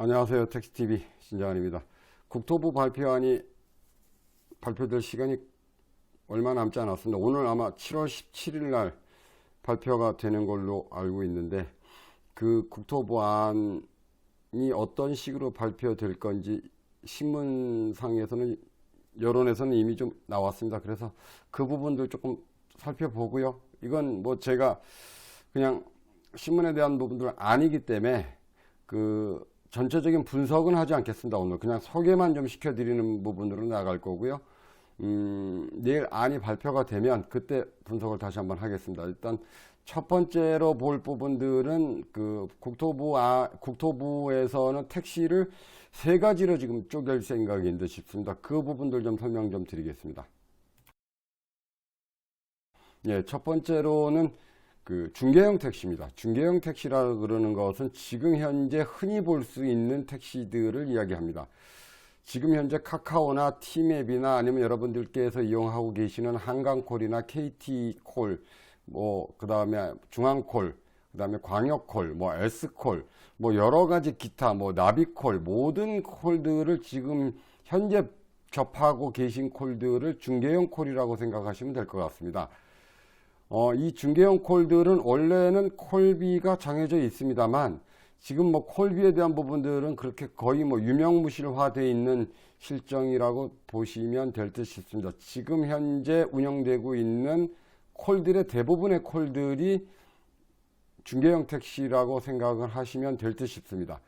안녕하세요. 택시TV 신장환입니다. 국토부 발표안이 발표될 시간이 얼마 남지 않았습니다. 오늘 아마 7월 17일 날 발표가 되는 걸로 알고 있는데, 그 국토부안이 어떤 식으로 발표될 건지 신문상에서는, 여론에서는 이미 좀 나왔습니다. 그래서 그 부분들 조금 살펴보고요. 이건 뭐 제가 그냥 신문에 대한 부분들은 아니기 때문에 그 전체적인 분석은 하지 않겠습니다. 오늘 그냥 소개만 좀 시켜드리는 부분으로 나갈 거고요. 내일 안이 발표가 되면 그때 분석을 다시 한번 하겠습니다. 일단 첫 번째로 볼 부분들은 그 국토부에서는 택시를 세 가지로 지금 쪼갤 생각인 듯 싶습니다. 그 부분들 좀 설명 좀 드리겠습니다. 예, 첫 번째로는 그 중개형 택시입니다. 중개형 택시라 그러는 것은 지금 현재 흔히 볼 수 있는 택시들을 이야기합니다. 지금 현재 카카오나 티맵이나 아니면 여러분들께서 이용하고 계시는 한강콜이나 KT콜, 뭐 그 다음에 중앙콜, 그 다음에 광역콜, 뭐 S콜, 뭐 여러 가지 기타, 뭐 나비콜, 모든 콜들을 지금 현재 접하고 계신 콜들을 중개형 콜이라고 생각하시면 될 것 같습니다. 이 중개형 콜들은 원래는 콜비가 정해져 있습니다만, 지금 뭐 콜비에 대한 부분들은 그렇게 거의 뭐 유명무실화되어 있는 실정이라고 보시면 될 듯 싶습니다. 지금 현재 운영되고 있는 콜들의 대부분의 콜들이 중개형 택시라고 생각을 하시면 될 듯 싶습니다.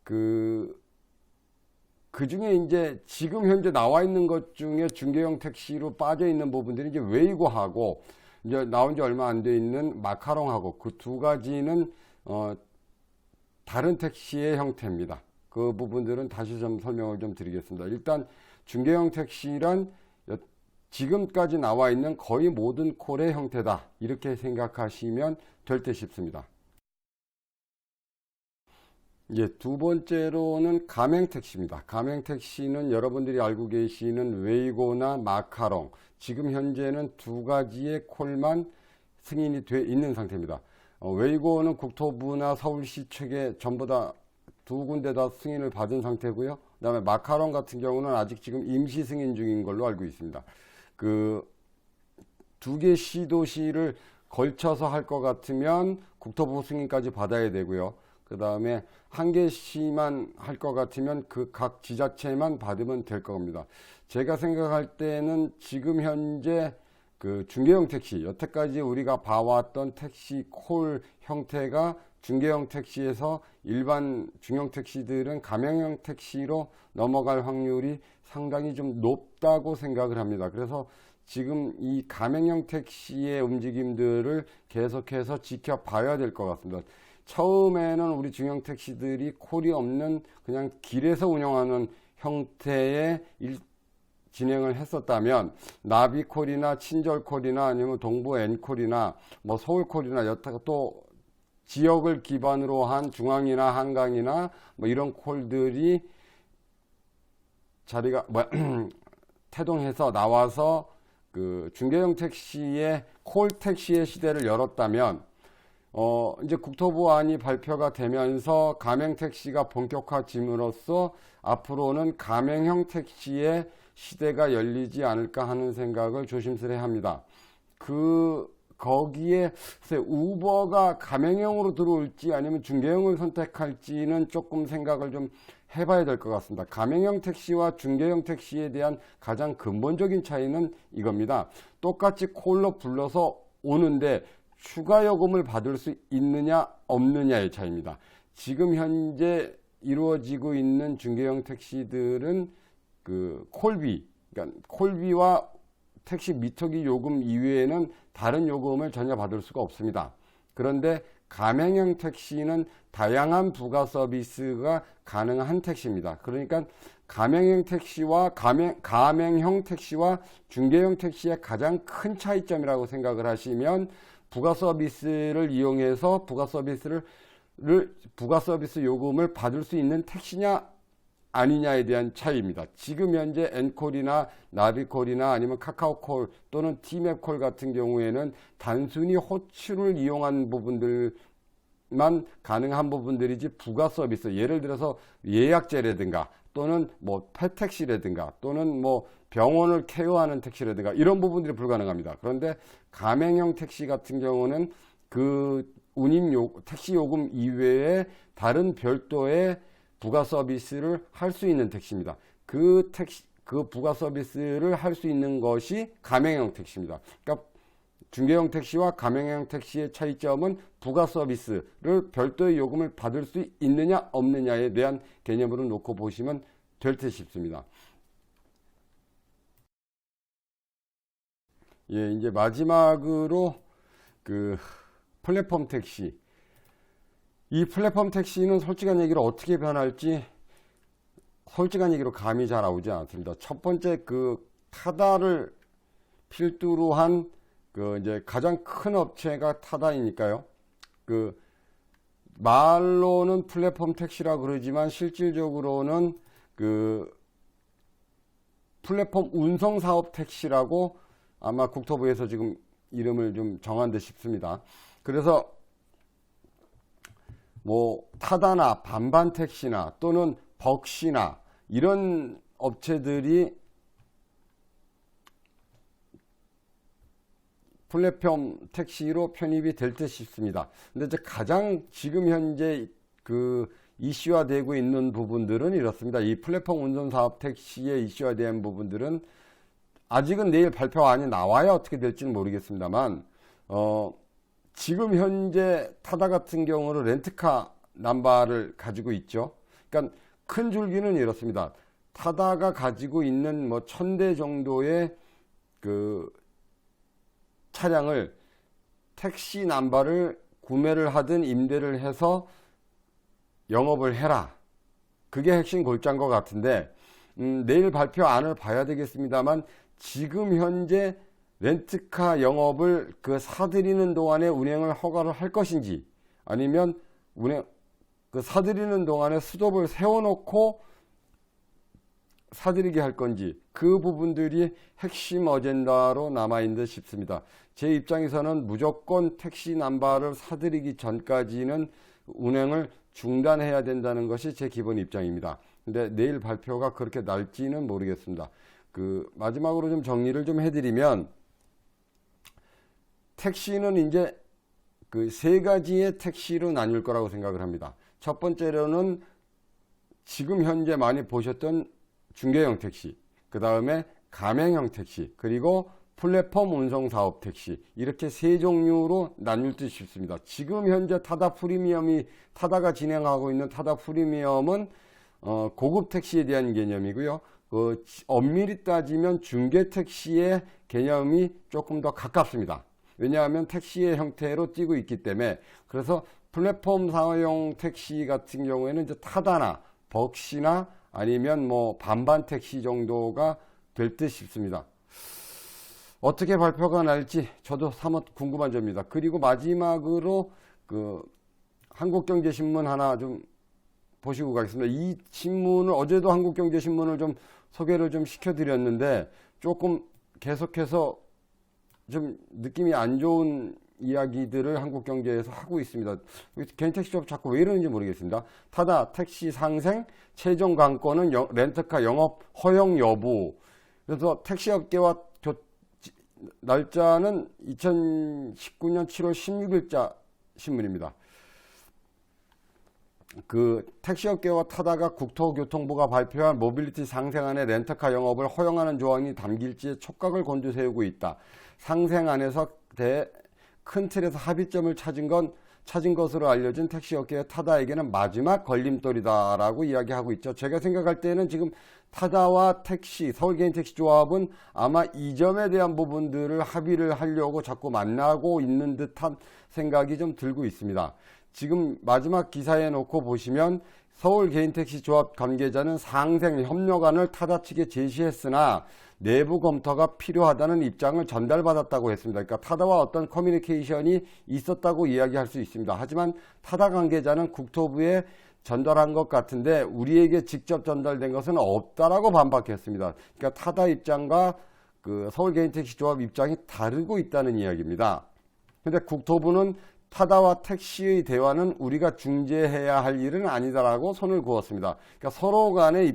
그 중에 이제 지금 현재 나와 있는 것 중에 중개형 택시로 빠져 있는 부분들이 이제 웨이고하고 이제 나온 지 얼마 안 돼 있는 마카롱하고, 그 두 가지는 다른 택시의 형태입니다. 그 부분들은 다시 좀 설명을 좀 드리겠습니다. 일단 중개형 택시란 지금까지 나와 있는 거의 모든 콜의 형태다, 이렇게 생각하시면 될 듯 싶습니다. 이제 두 번째로는 가맹택시입니다. 가맹택시는 여러분들이 알고 계시는 웨이고나 마카롱, 지금 현재는 두 가지의 콜만 승인이 돼 있는 상태입니다. 웨이고는 국토부나 서울시 측에 전부 다 두 군데 다 승인을 받은 상태고요. 그 다음에 마카롱 같은 경우는 아직 지금 임시 승인 중인 걸로 알고 있습니다. 그 두 개 시도시를 걸쳐서 할 것 같으면 국토부 승인까지 받아야 되고요. 그 다음에 한 개씩만 할 것 같으면 그 각 지자체만 받으면 될 겁니다. 제가 생각할 때는 지금 현재 그 중개형 택시, 여태까지 우리가 봐왔던 택시 콜 형태가 중개형 택시에서 일반 중형 택시들은 가맹형 택시로 넘어갈 확률이 상당히 좀 높다고 생각을 합니다. 그래서 지금 이 가맹형 택시의 움직임들을 계속해서 지켜봐야 될 것 같습니다. 처음에는 우리 중형 택시들이 콜이 없는 그냥 길에서 운영하는 형태의 진행을 했었다면, 나비콜이나 친절콜이나 아니면 동부 N콜이나 뭐 서울콜이나 여타 또 지역을 기반으로 한 중앙이나 한강이나 뭐 이런 콜들이 자리가 태동해서 나와서 그 중개형 택시의 콜 택시의 시대를 열었다면, 이제 국토부안이 발표가 되면서 가맹 택시가 본격화짐으로써 앞으로는 가맹형 택시의 시대가 열리지 않을까 하는 생각을 조심스레 합니다. 거기에 우버가 가맹형으로 들어올지 아니면 중개형을 선택할지는 조금 생각을 좀 해봐야 될 것 같습니다. 가맹형 택시와 중개형 택시에 대한 가장 근본적인 차이는 이겁니다. 똑같이 콜로 불러서 오는데 추가 요금을 받을 수 있느냐 없느냐의 차이입니다. 지금 현재 이루어지고 있는 중개형 택시들은 그 콜비, 그러니까 콜비와 택시 미터기 요금 이외에는 다른 요금을 전혀 받을 수가 없습니다. 그런데 가맹형 택시는 다양한 부가 서비스가 가능한 택시입니다. 그러니까 가맹형 택시와 가맹형 택시와 중개형 택시의 가장 큰 차이점이라고 생각을 하시면, 부가 서비스를 이용해서 부가 서비스 요금을 받을 수 있는 택시냐 아니냐에 대한 차이입니다. 지금 현재 N콜이나 나비콜이나 아니면 카카오콜 또는 티맵콜 같은 경우에는 단순히 호출을 이용한 부분들 만 가능한 부분들이지 부가 서비스, 예를 들어서 예약제라든가 또는 뭐 펫택시라든가 또는 뭐 병원을 케어하는 택시라든가 이런 부분들이 불가능합니다. 그런데 가맹형 택시 같은 경우는 그 택시 요금 이외에 다른 별도의 부가 서비스를 할 수 있는 택시입니다. 그 부가 서비스를 할 수 있는 것이 가맹형 택시입니다. 그러니까 중개형 택시와 가맹형 택시의 차이점은 부가 서비스를 별도의 요금을 받을 수 있느냐 없느냐에 대한 개념으로 놓고 보시면 될 듯 싶습니다. 예, 이제 마지막으로 그 플랫폼 택시. 이 플랫폼 택시는 솔직한 얘기로 어떻게 변할지 솔직한 얘기로 감이 잘 나오지 않습니다. 첫 번째 그 타다를 필두로 한 그 이제 가장 큰 업체가 타다이니까요. 그 말로는 플랫폼 택시라 그러지만 실질적으로는 그 플랫폼 운송 사업 택시라고 아마 국토부에서 지금 이름을 좀 정한 듯 싶습니다. 그래서 뭐 타다나 반반 택시나 또는 벅시나 이런 업체들이 플랫폼 택시로 편입이 될 듯 싶습니다. 근데 이제 가장 지금 현재 그 이슈화되고 있는 부분들은 이렇습니다. 이 플랫폼 운송 사업 택시의 이슈화된 부분들은 아직은 내일 발표안이 나와야 어떻게 될지는 모르겠습니다만, 지금 현재 타다 같은 경우는 렌트카 남바를 가지고 있죠. 그러니까 큰 줄기는 이렇습니다. 타다가 가지고 있는 뭐 1000대 정도의 그 차량을 택시 남바를 구매를 하든 임대를 해서 영업을 해라. 그게 핵심 골자인 것 같은데, 내일 발표안을 봐야 되겠습니다만, 지금 현재 렌트카 영업을 그 사들이는 동안에 운행을 허가를 할 것인지, 아니면 그 사들이는 동안에 스톱을 세워놓고 사들이게 할 건지, 그 부분들이 핵심 어젠다로 남아있는 듯 싶습니다. 제 입장에서는 무조건 택시 남바를 사들이기 전까지는 운행을 중단해야 된다는 것이 제 기본 입장입니다. 근데 내일 발표가 그렇게 날지는 모르겠습니다. 그 마지막으로 좀 정리를 좀 해드리면, 택시는 이제 그 세 가지의 택시로 나뉠 거라고 생각을 합니다. 첫 번째로는 지금 현재 많이 보셨던 중개형 택시, 그 다음에 가맹형 택시, 그리고 플랫폼 운송 사업 택시, 이렇게 세 종류로 나뉠 듯 싶습니다. 지금 현재 타다가 진행하고 있는 타다 프리미엄은 고급 택시에 대한 개념이고요. 엄밀히 따지면 중개 택시의 개념이 조금 더 가깝습니다. 왜냐하면 택시의 형태로 띄고 있기 때문에. 그래서 플랫폼 사용 택시 같은 경우에는 이제 타다나 벅시나 아니면 뭐 반반 택시 정도가 될 듯 싶습니다. 어떻게 발표가 날지 저도 사뭇 궁금한 점입니다. 그리고 마지막으로 그 한국경제신문 하나 좀 보시고 가겠습니다. 이 신문을 어제도 한국경제신문을 좀 소개를 좀 시켜드렸는데 조금 계속해서 좀 느낌이 안 좋은 이야기들을 한국경제에서 하고 있습니다. 개인택시업 자꾸 왜 이러는지 모르겠습니다. 타다 택시 상생, 최종 관건은 렌트카 영업 허용 여부. 그래서 택시업계와 날짜는 2019년 7월 16일자 신문입니다. 그 택시업계와 타다가 국토교통부가 발표한 모빌리티 상생안에 렌터카 영업을 허용하는 조항이 담길지에 촉각을 곤두세우고 있다. 상생안에서 큰 틀에서 합의점을 찾은 것으로 알려진 택시업계의 타다에게는 마지막 걸림돌이다라고 이야기하고 있죠. 제가 생각할 때는 지금 타다와 서울개인택시조합은 아마 이 점에 대한 부분들을 합의를 하려고 자꾸 만나고 있는 듯한 생각이 좀 들고 있습니다. 지금 마지막 기사에 놓고 보시면 서울개인택시조합 관계자는 상생 협력안을 타다 측에 제시했으나 내부 검토가 필요하다는 입장을 전달받았다고 했습니다. 그러니까 타다와 어떤 커뮤니케이션이 있었다고 이야기할 수 있습니다. 하지만 타다 관계자는 국토부에 전달한 것 같은데 우리에게 직접 전달된 것은 없다라고 반박했습니다. 그러니까 타다 입장과 그 서울개인택시조합 입장이 다르고 있다는 이야기입니다. 근데 국토부는 타다와 택시의 대화는 우리가 중재해야 할 일은 아니다라고 선을 그었습니다. 그러니까 서로 간의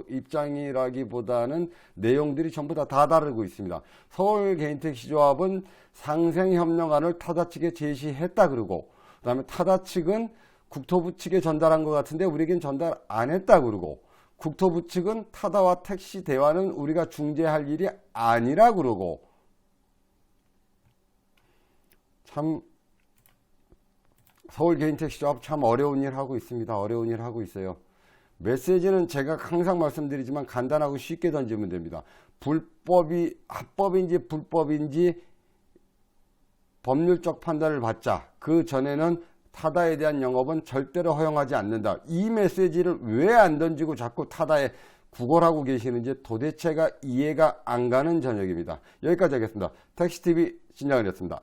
입장이라기보다는 내용들이 전부 다 다르고 있습니다. 서울 개인택시조합은 상생협력안을 타다 측에 제시했다 그러고, 그 다음에 타다 측은 국토부 측에 전달한 것 같은데 우리에겐 전달 안 했다 그러고, 국토부 측은 타다와 택시 대화는 우리가 중재할 일이 아니라 그러고, 참 서울 개인택시조합 참 어려운 일 하고 있습니다. 어려운 일 하고 있어요. 메시지는 제가 항상 말씀드리지만 간단하고 쉽게 던지면 됩니다. 불법이 합법인지 불법인지 법률적 판단을 받자. 그 전에는 타다에 대한 영업은 절대로 허용하지 않는다. 이 메시지를 왜 안 던지고 자꾸 타다에 구걸하고 계시는지 도대체가 이해가 안 가는 저녁입니다. 여기까지 하겠습니다. 택시TV 신장을 했습니다.